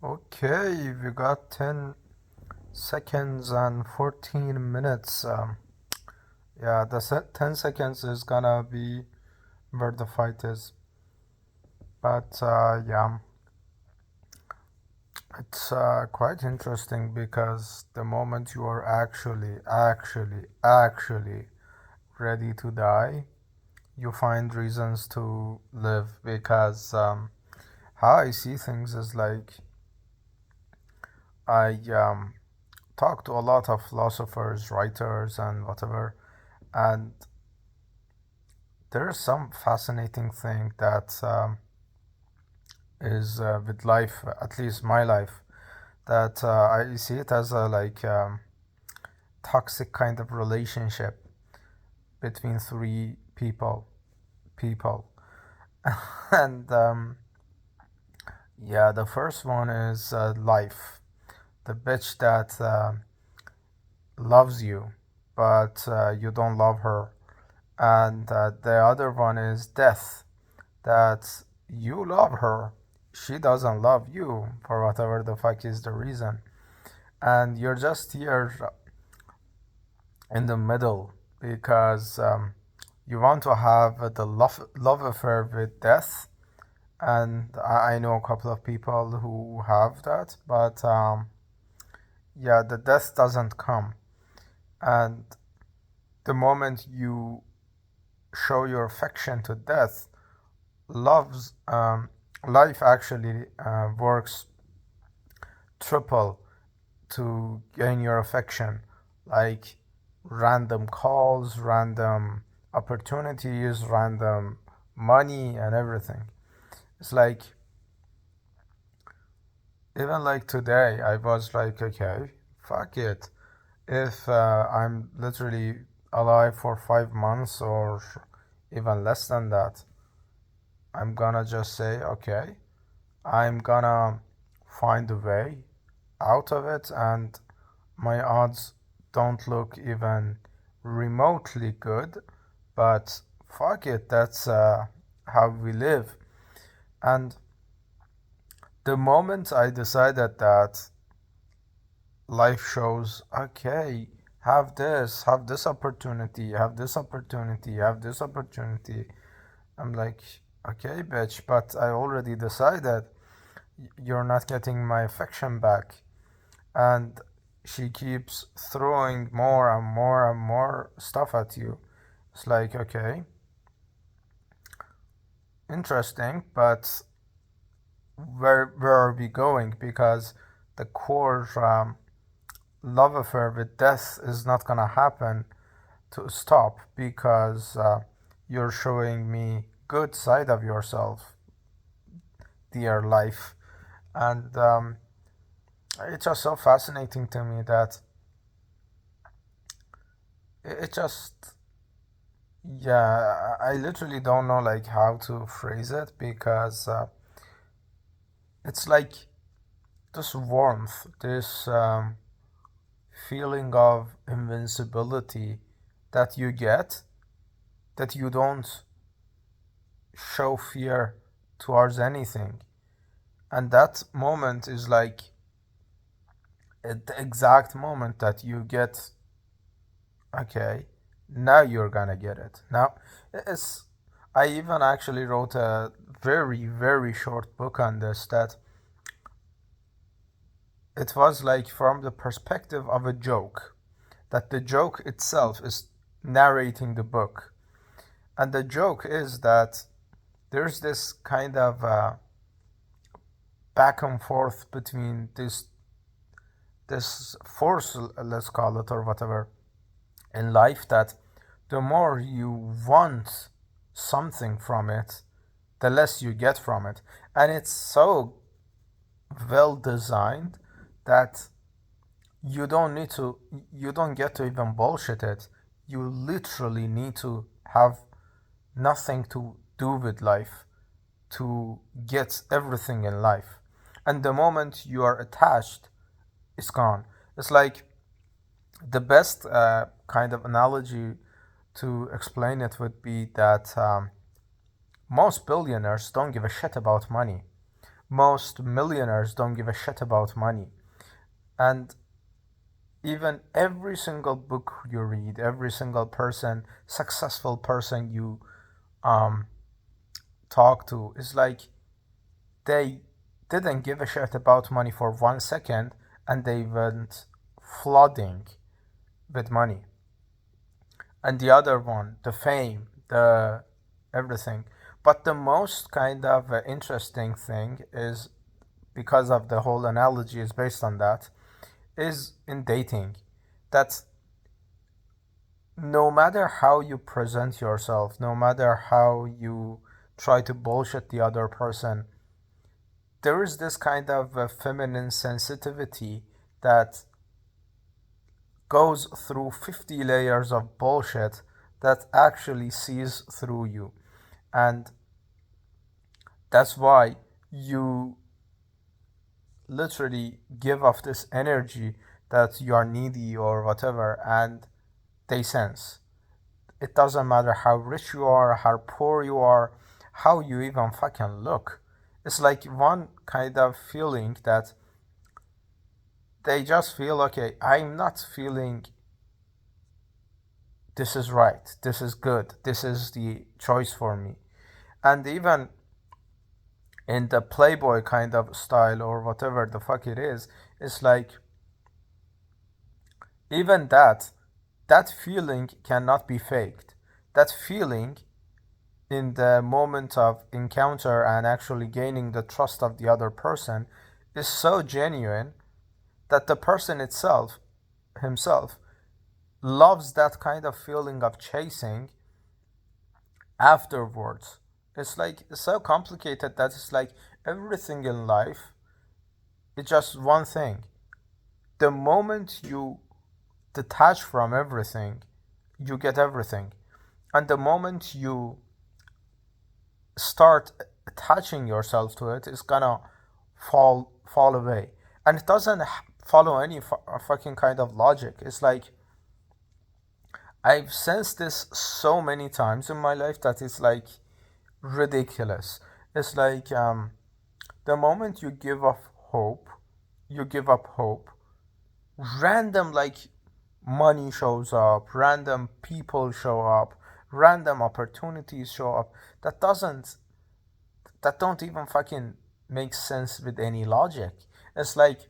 Okay, we got 10 seconds and 14 minutes. Yeah, the 10 seconds is gonna be where the fight is. But yeah, it's quite interesting because the moment you are actually ready to die, you find reasons to live because how I see things is like I talk to a lot of philosophers, writers, and whatever, and there's some fascinating thing that is with life, at least my life, that I see it as a toxic kind of relationship between three people, and yeah, the first one is life, the bitch that loves you, but you don't love her, and the other one is death, that you love her, she doesn't love you for whatever the fuck is the reason, and you're just here in the middle because you want to have the love affair with death, and I know a couple of people who have that, but yeah, the death doesn't come, and the moment you show your affection to death, love's life actually works triple to gain your affection, like random calls, random opportunities, random money, and everything. It's like, even like today, I was like, okay, fuck it. If I'm literally alive for 5 months or even less than that, I'm gonna just say, okay, I'm gonna find a way out of it, and my odds don't look even remotely good, but fuck it, that's how we live. And the moment I decided that life shows, okay, have this opportunity, have this opportunity, have this opportunity, I'm like, okay, bitch, but I already decided you're not getting my affection back. And she keeps throwing more and more and more stuff at you. It's like, okay, interesting, but where are we going? Because the core love affair with death is not gonna happen to stop because you're showing me good side of yourself, dear life, and it's just so fascinating to me that it just, yeah, I literally don't know like how to phrase it because it's like this warmth, this feeling of invincibility that you get, that you don't show fear towards anything. And that moment is like at the exact moment that you get, okay, now you're gonna get it. Now, it's, I even actually wrote a very short book on this, that it was like from the perspective of a joke, that the joke itself is narrating the book. And the joke is that there's this kind of back and forth between this force, let's call it, or whatever, in life, that the more you want something from it, the less you get from it. And it's so well designed that you don't get to even bullshit it. You literally need to have nothing to do with life to get everything in life. And the moment you are attached, it's gone. It's like the best kind of analogy to explain it would be that most billionaires don't give a shit about money, most millionaires don't give a shit about money. And even every single book you read, every single person, successful person you um, talk to, is like they didn't give a shit about money for 1 second, and they went flooding with money. And the other one, the fame, the everything. But the most kind of interesting thing is, because of the whole analogy is based on that, is in dating. That no matter how you present yourself, no matter how you try to bullshit the other person, there is this kind of feminine sensitivity that goes through 50 layers of bullshit that actually sees through you. And that's why you literally give off this energy that you are needy or whatever, and they sense. It doesn't matter how rich you are, how poor you are, how you even fucking look. It's like one kind of feeling that they just feel, okay, I'm not feeling this is right, this is good, this is the choice for me. And even in the Playboy kind of style or whatever the fuck it is, it's like even that feeling cannot be faked. That feeling in the moment of encounter and actually gaining the trust of the other person is so genuine that the person itself himself loves that kind of feeling of chasing afterwards. It's like it's so complicated that it's like everything in life is just one thing. The moment you detach from everything, you get everything. And the moment you start attaching yourself to it, it's gonna fall away. And it doesn't follow any fucking kind of logic. It's like I've sensed this so many times in my life that it's like ridiculous. It's like the moment you give up hope, random like money shows up, random people show up, random opportunities show up that don't even fucking make sense with any logic. It's like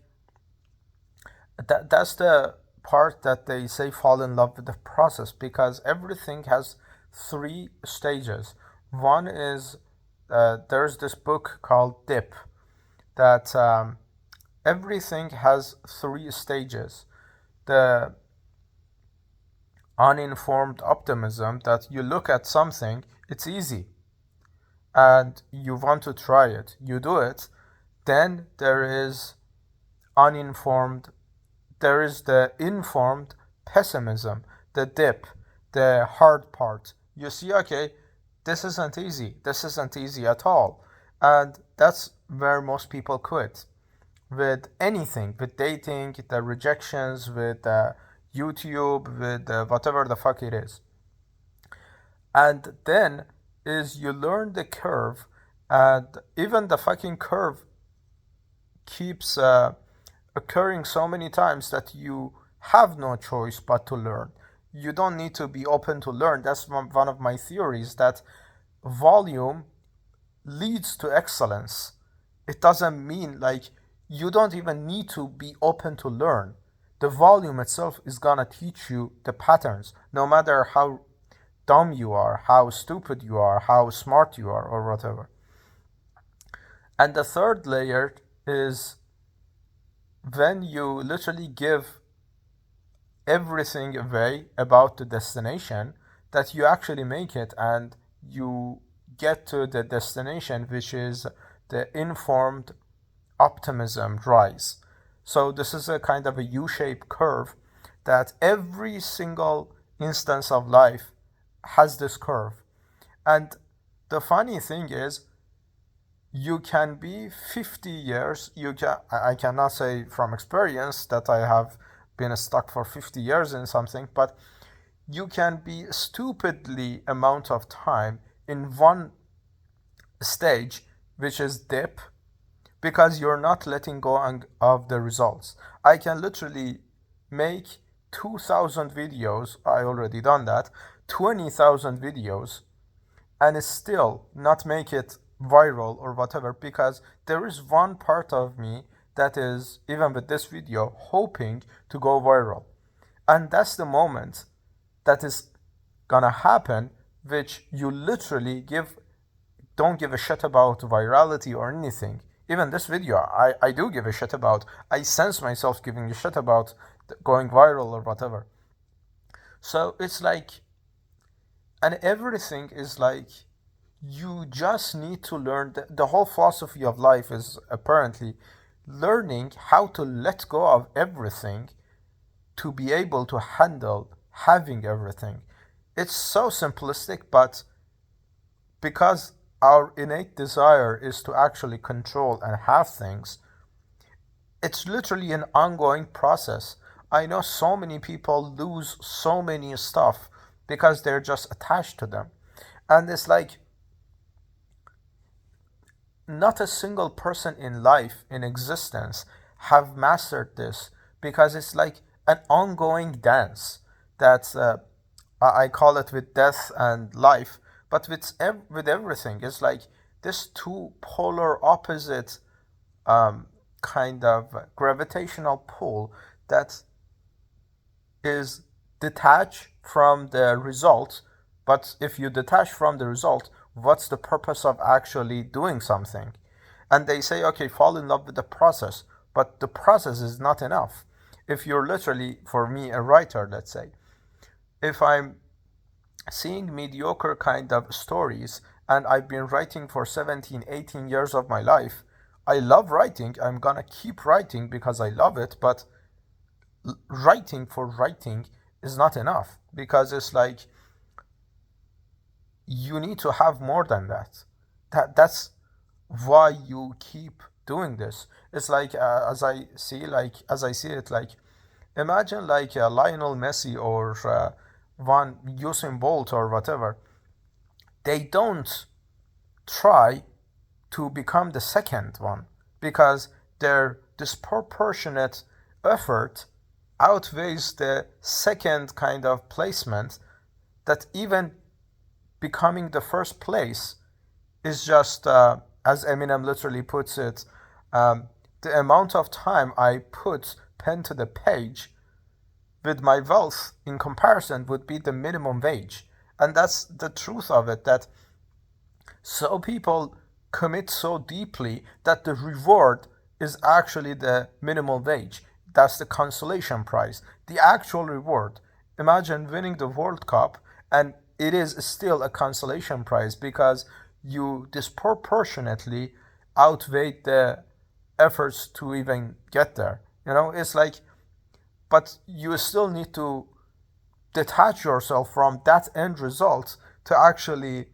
that's the part that they say fall in love with the process, because everything has 3 stages. One is there's this book called Dip that everything has 3 stages. The uninformed optimism, that you look at something, it's easy, and you want to try it, you do it. Then there is uninformed, there is the informed pessimism, the dip, the hard part. You see, okay, this isn't easy at all. And that's where most people quit with anything, with dating, the rejections, with YouTube, with whatever the fuck it is. And then is you learn the curve, and even the fucking curve keeps occurring so many times that you have no choice but to learn. You don't need to be open to learn. That's one of my theories, that volume leads to excellence. It doesn't mean like you don't even need to be open to learn. The volume itself is gonna teach you the patterns, no matter how dumb you are, how stupid you are, how smart you are, or whatever. And the third layer is when you literally give everything away about the destination, that you actually make it and you get to the destination, which is the informed optimism rise. So this is a kind of a U-shaped curve that every single instance of life has this curve. And the funny thing is, you can be 50 years, I cannot say from experience that I have been stuck for 50 years in something, but you can be stupidly amount of time in one stage, which is dip, because you're not letting go of the results. I can literally make 2,000 videos, I already done that, 20,000 videos, and still not make it viral or whatever, because there is one part of me that is, even with this video, hoping to go viral. And that's the moment that is gonna happen, which you literally don't give a shit about virality or anything. Even this video, I do give a shit about. I sense myself giving a shit about going viral or whatever. So it's like, and everything is like, you just need to learn. The whole philosophy of life is apparently learning how to let go of everything to be able to handle having everything. It's so simplistic, but because our innate desire is to actually control and have things, it's literally an ongoing process. I know so many people lose so many stuff because they're just attached to them. And it's like, not a single person in life, in existence, have mastered this, because it's like an ongoing dance that I call it with death and life, but with everything. It's like this two polar opposite kind of gravitational pull that is detached from the result. But if you detach from the result, what's the purpose of actually doing something? And they say, okay, fall in love with the process, but the process is not enough. If you're literally, for me, a writer, let's say, if I'm seeing mediocre kind of stories and I've been writing for 17, 18 years of my life, I love writing, I'm gonna keep writing because I love it, but writing for writing is not enough, because it's like, you need to have more than that. That's why you keep doing this. It's like, as I see it, like, imagine like Lionel Messi or Van Usain Bolt or whatever. They don't try to become the second one, because their disproportionate effort outweighs the second kind of placement, that even becoming the first place is just, as Eminem literally puts it, the amount of time I put pen to the page with my wealth in comparison would be the minimum wage. And that's the truth of it, that so people commit so deeply that the reward is actually the minimum wage. That's the consolation prize. The actual reward, imagine winning the World Cup, and it is still a consolation prize because you disproportionately outweigh the efforts to even get there. It's like, but you still need to detach yourself from that end result to actually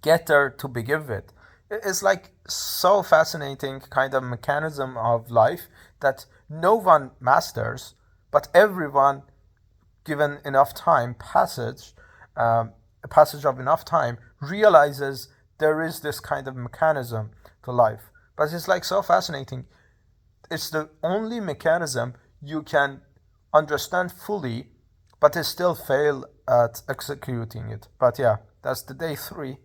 get there to begin with. It's like so fascinating kind of mechanism of life that no one masters, but everyone, given enough time, a passage of enough time, realizes there is this kind of mechanism to life. But it's like so fascinating. It's the only mechanism you can understand fully, but still fail at executing it. But yeah, that's the day 3.